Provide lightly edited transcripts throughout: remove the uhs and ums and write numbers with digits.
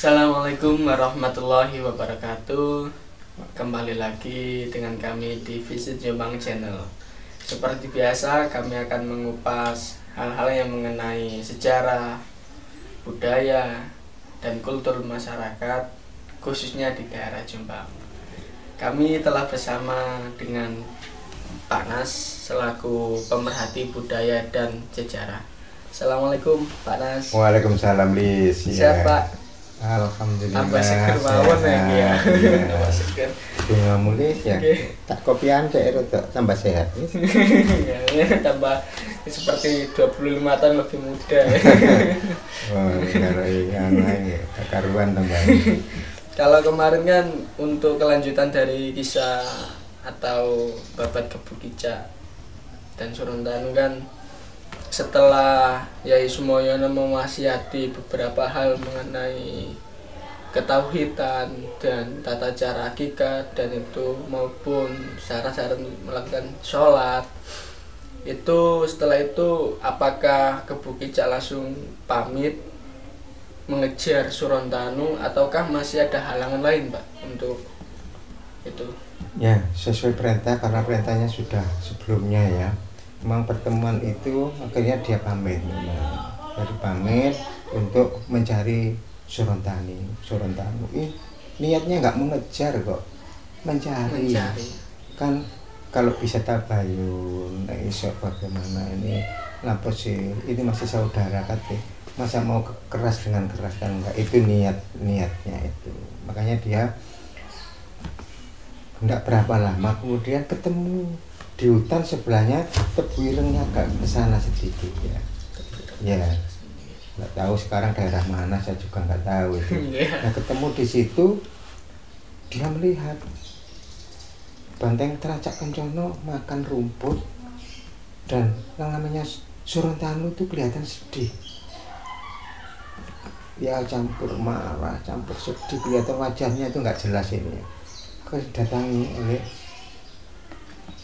Assalamualaikum warahmatullahi wabarakatuh. Kembali lagi dengan kami di Visit Jombang Channel. Seperti biasa, kami akan mengupas hal-hal yang mengenai sejarah, budaya, dan kultur masyarakat, khususnya di daerah Jombang. Kami telah bersama dengan Pak Nas selaku pemerhati budaya dan sejarah. Assalamualaikum Pak Nas. Waalaikumsalam Lis. Siap Pak. Alhamdulillah. Tambah seger mawon ya. Tambah seger. Bunga mulis ya. Oke. Tak kopian deh tambah sehat. Ya, tambah seperti 25 tahun lebih muda. Oh, yang lain karuan tambah. Kalau kemarin kan untuk kelanjutan dari kisah atau babat Kebu Kicak dan Surontanu kan, setelah Yai Sumoyono mewasiati beberapa hal mengenai ketauhidan dan tata cara akikah dan itu maupun syarat-syarat melakukan sholat, itu setelah itu apakah Kebu Kicak langsung pamit mengejar Surontanu ataukah masih ada halangan lain Pak untuk itu? Ya, sesuai perintah karena perintahnya sudah sebelumnya ya. Memang pertemuan itu akhirnya dia pamit memang. Jadi pamit untuk mencari Surontanu. Niatnya nggak mengejar kok, mencari. Kan kalau bisa tabayun, nah iso bagaimana ini lapor sih, ini masih saudara katanya. Masa mau keras dengan keras kan enggak, itu niatnya itu. Makanya dia enggak berapa lama kemudian ketemu di hutan sebelahnya, tebu irengnya agak ke sana sedikit ya. Ya, nggak tahu sekarang daerah mana, saya juga nggak tahu itu. Nah, ketemu di situ, dia melihat Banteng Teracak Kencono makan rumput dan yang namanya Surontanu itu kelihatan sedih. Ya campur marah, campur sedih, kelihatan wajahnya itu nggak jelas ini. Kedatangi oleh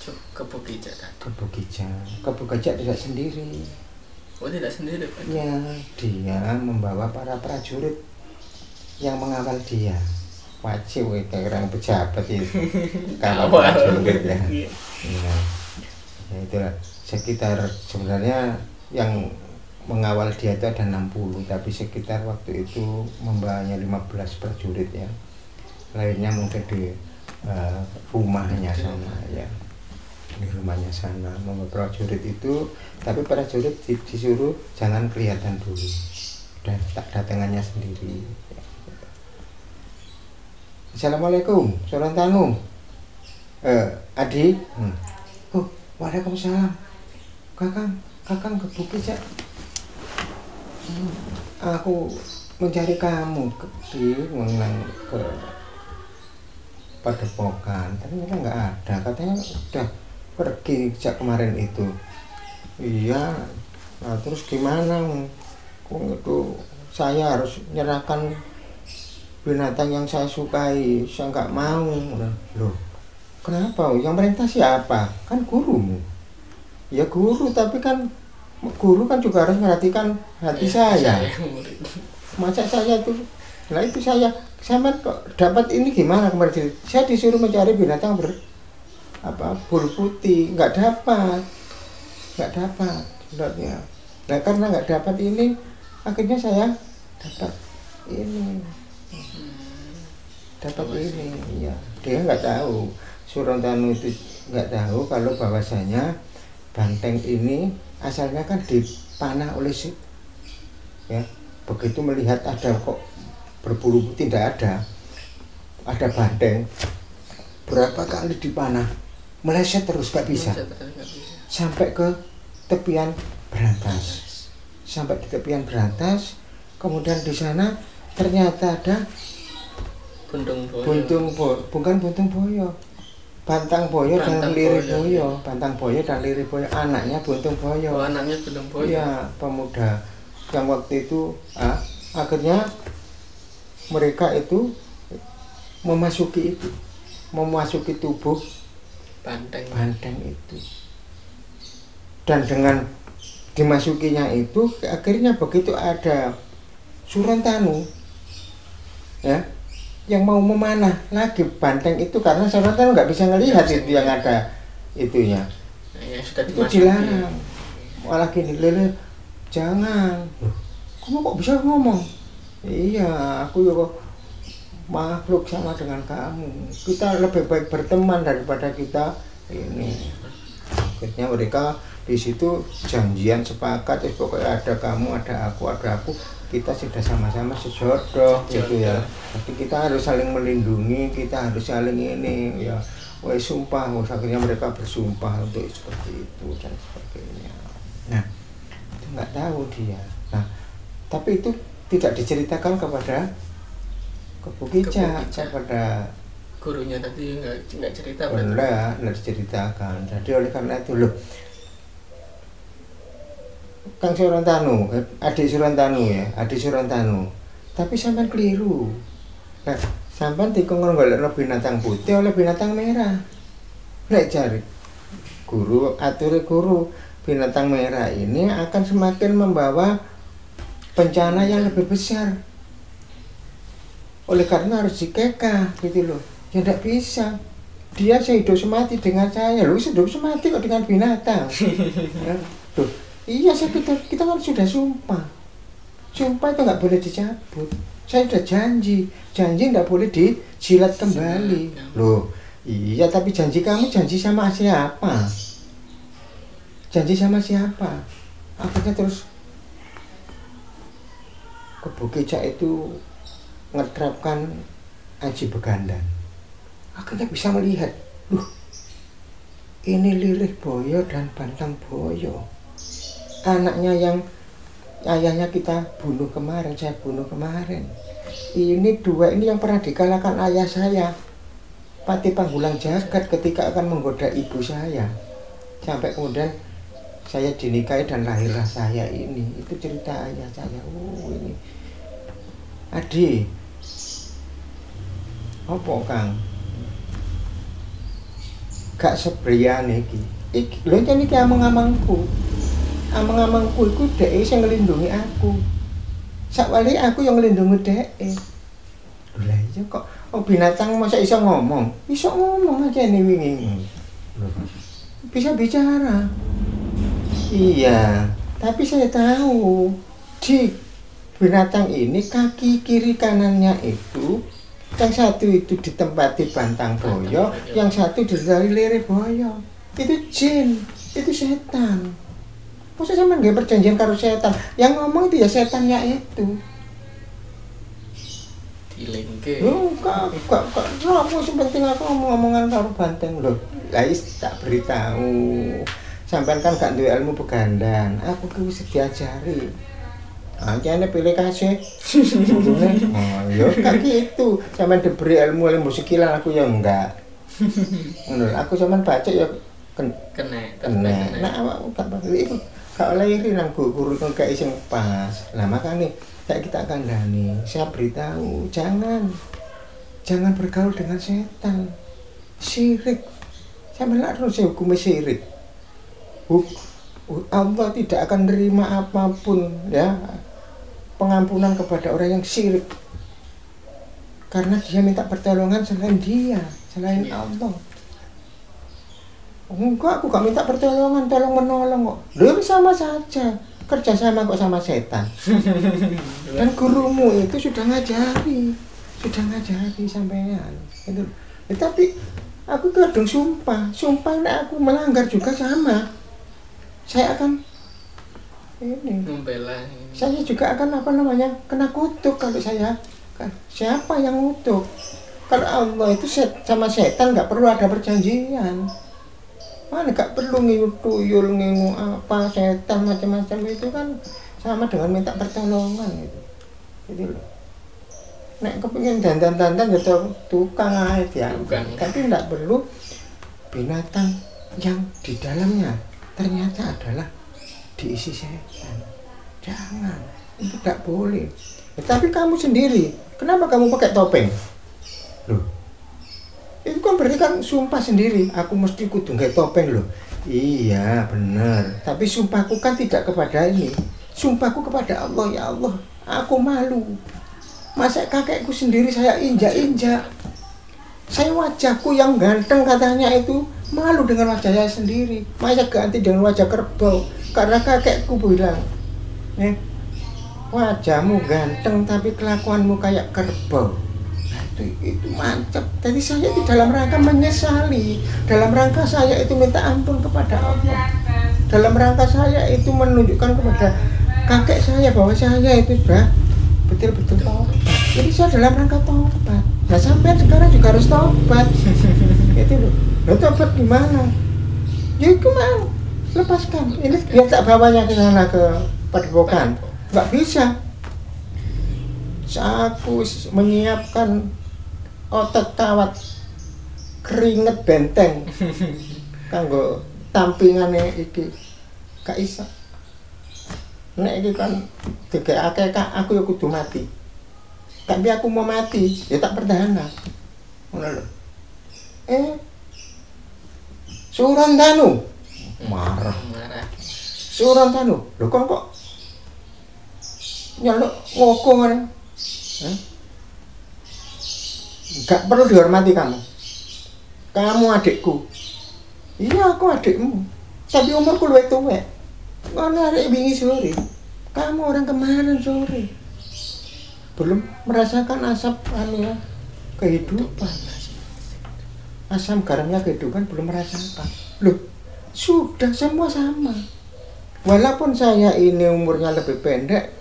Kebu Kicak. Kebu Kicak tidak sendiri. Oh, tidak sendiri Pak? Ya, dia membawa para prajurit yang mengawal dia. Wajib kayak orang pejabat itu. Kalau prajurit ya. Ya itulah sekitar sebenarnya yang mengawal dia itu ada 60, tapi sekitar waktu itu membawanya 15 prajurit ya. Lainnya mungkin di rumahnya sana ya. Di rumahnya sana prajurit itu, tapi prajurit disuruh jangan kelihatan dulu dan tak datangannya sendiri. Assalamualaikum Surontanu. Adi. Oh, waalaikumsalam. Kakang Kebu Kicak. Aku mencari kamu di mengenang ke Padepokan, ternyata nggak ada. Katanya udah pergi sejak kemarin itu. Iya, nah terus gimana? Kok itu saya harus menyerahkan binatang yang saya sukai, saya nggak mau. Loh, kenapa? Yang perintah siapa? Kan gurumu. Ya guru, tapi kan guru kan juga harus memperhatikan hati saya. Masa saya itu, nah itu saya kok dapat ini gimana kemarin? Saya disuruh mencari binatang bulu putih, nggak dapat sebenarnya. Nah karena nggak dapat ini, akhirnya saya dapat ini, ya. Dia nggak tahu, Surontanu itu nggak tahu kalau bahwasanya Banteng ini asalnya kan dipanah oleh ya. Begitu melihat ada kok berbulu putih, tidak ada Banteng, berapa kali dipanah meleset terus gak bisa sampai ke tepian berantas, kemudian di sana ternyata ada Bantang Boyo dan Liri Boyo, anaknya Buntung Boyo. Oh, anaknya Buntung Boyo. Ya, pemuda yang waktu itu akhirnya mereka itu memasuki tubuh Banteng itu, dan dengan dimasukinya itu akhirnya begitu ada Surontanu ya, yang mau memanah lagi banteng itu karena Surontano nggak bisa ngelihat itu yang ada itunya. Ya, sudah Itu dilarang. Malah gini, Lele, jangan. Kamu kok bisa ngomong? Iya, aku ya kok makhluk sama dengan kamu. Kita lebih baik berteman daripada kita ini. Akhirnya mereka di situ janjian sepakat, pokoknya ada kamu, ada aku, kita sudah sama-sama sejodoh gitu ya. Tapi kita harus saling melindungi, kita harus saling ini ya. Sumpah, akhirnya mereka bersumpah untuk seperti itu dan sebagainya. Nah, itu nggak tahu dia. Nah, tapi itu tidak diceritakan kepada Kebu Kicak, kepada gurunya tadi nggak cerita. Enggak diceritakan. Jadi oleh karena itu loh, Kang Surontano, adik Surontano. Tapi sampean keliru. Nah, sampean dikongkon golekno binatang putih oleh binatang merah. Nek cari guru, binatang merah ini akan semakin membawa bencana yang lebih besar. Oleh karena harus dikeka gitu loh. Ya tidak bisa. Dia sehidup semati dengan saya. Lu hidup semati kok dengan binatang. Tuh, iya kita kan sudah sumpah. Sumpah itu nggak boleh dicabut. Saya sudah janji nggak boleh dijilat kembali. Loh, iya tapi janji kamu janji sama siapa? Akhirnya terus Kebu Kicak itu ngeterapkan aji begandan. Akhirnya bisa melihat, ini Lirih Boyo dan Bantang Boyo, anaknya yang ayahnya saya bunuh kemarin. Ini dua ini yang pernah dikalahkan ayah saya, Pati Panggulang Jagat, ketika akan menggoda ibu saya. Sampai kemudian saya dinikahi dan lahirlah saya ini. Itu cerita ayah saya. Ini Adi, apa Kang? Gak sebriyane iki. Lho jan iki amang-amangku iku dhek sing nglindungi aku. Sakwali aku yang nglindungi dhek. Lah iya kok binatang masa iso ngomong? Iso ngomong aja nih wingi. Bisa bicara. Iya, tapi saya tahu di binatang ini kaki kiri kanannya itu, yang satu itu ditempati Bantang Boyo, yang satu dari Lirih Boyo. Itu jin, itu setan. Masa sama nggak perjanjian karo setan? Yang ngomong itu ya setannya itu. Dilengke. Kok penting aku ngomong-ngomongan karo Banteng loh. Guys, tak beritahu. Sampean kan gak duwe ilmu begandan. Aku ki wis diajari. Ancane pilih kasih. Ya kaki itu. Sampean diberi ilmu sikilan aku ya enggak. Ngono, aku sampean baca ya kena. Nah, awakmu gak bakal gak oleh iri nang guru kok sing pas. Lah makane kayak kita kandhani, saya beritahu jangan bergaul dengan setan. Syirik. Sampeyan lak terus hukum syirik. Allah tidak akan menerima apapun ya pengampunan kepada orang yang syirik, karena dia minta pertolongan selain Allah. Enggak, aku gak minta pertolongan, tolong menolong kok. Lu sama saja, kerja sama kok sama setan. Dan gurumu itu sudah ngajari sampean. Gitu. Tapi aku kadang sumpah nek aku melanggar juga sama. Saya akan ini membela. Saya juga akan kena kutuk kalau saya. Siapa yang kutuk? Kalau Allah itu sama setan nggak perlu ada perjanjian. Mana gak perlu tuyul ngilu apa setan macam-macam itu kan sama dengan minta pertolongan gitu. Gitu loh. Nek kepengin dandan-dandan ya tukang ae ya. Tapi enggak perlu binatang yang di dalamnya ternyata adalah diisi setan. Jangan, itu tidak boleh. Tapi kamu sendiri, kenapa kamu pakai topeng? Loh, itu kan berarti kan sumpah sendiri, aku mesti kudu nggae topeng loh. Iya benar, tapi sumpahku kan tidak kepada ini, sumpahku kepada Allah. Ya Allah, aku malu Masa kakekku sendiri saya injak-injak. Saya wajahku yang ganteng katanya itu malu dengan wajah saya sendiri. Masa ganti dengan wajah kerbau? Karena kakekku bilang, wajahmu ganteng tapi kelakuanmu kayak kerbau. Nah, itu mantap. Jadi saya itu dalam rangka menyesali, dalam rangka saya itu minta ampun kepada Allah, dalam rangka saya itu menunjukkan kepada kakek saya bahwa saya itu sudah betul-betul tobat. Jadi saya dalam rangka tobat. Nah sampai sekarang juga harus tobat. Gitu loh. Lo tobat gimana? Ya itu mau lepaskan. Ini biar tak bawanya ke sana ke padepokan. Nggak bisa. Aku menyiapkan otot kawat keringet benteng kanggo tampingane iki gak isa. Nek iki kan digekake Kak, aku ya kudu mati. Tapi aku mau mati, ya tak pertahanan. Ngono lho. Surantanu. Marah. Surantanu. Lho kok nyeluk ngoko ngene. Gak perlu dihormati kamu. Kamu adikku. Iya, aku adikmu. Tapi umurku luwih tuwek. Ngono arek wingi sore. Kamu orang kemarin sore. Belum merasakan asap kehidupan. Asam garamnya kehidupan belum merasakan. Loh, sudah semua sama. Walaupun saya ini umurnya lebih pendek,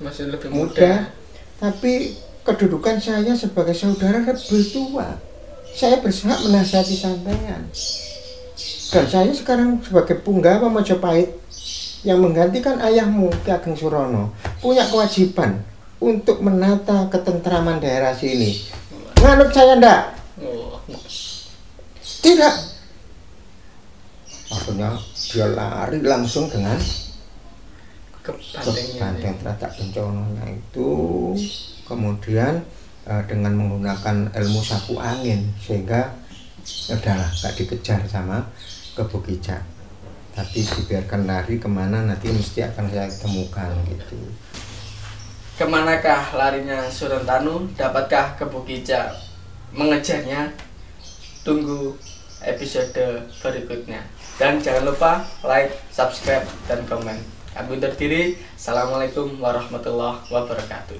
masih lebih muda, tapi kedudukan saya sebagai saudara lebih tua. Saya berhak menasihati sampean. Dan saya sekarang sebagai Punggawa Majapahit yang menggantikan ayahmu Ki Ageng Surono punya kewajiban untuk menata ketentraman daerah sini. Nganut saya ndak? Tidak. Akhirnya dia lari langsung dengan ke banteng Tracak Kencononya itu, kemudian dengan menggunakan ilmu sapu angin sehingga udahlah gak dikejar sama Kebo Kicak, tapi dibiarkan lari kemana nanti mesti akan saya temukan gitu. Kemanakah larinya Surantanu? Dapatkah Kebo Kicak mengejarnya? Tunggu episode berikutnya. Dan jangan lupa like, subscribe, dan komen. Kami undur diri. Assalamualaikum warahmatullahi wabarakatuh.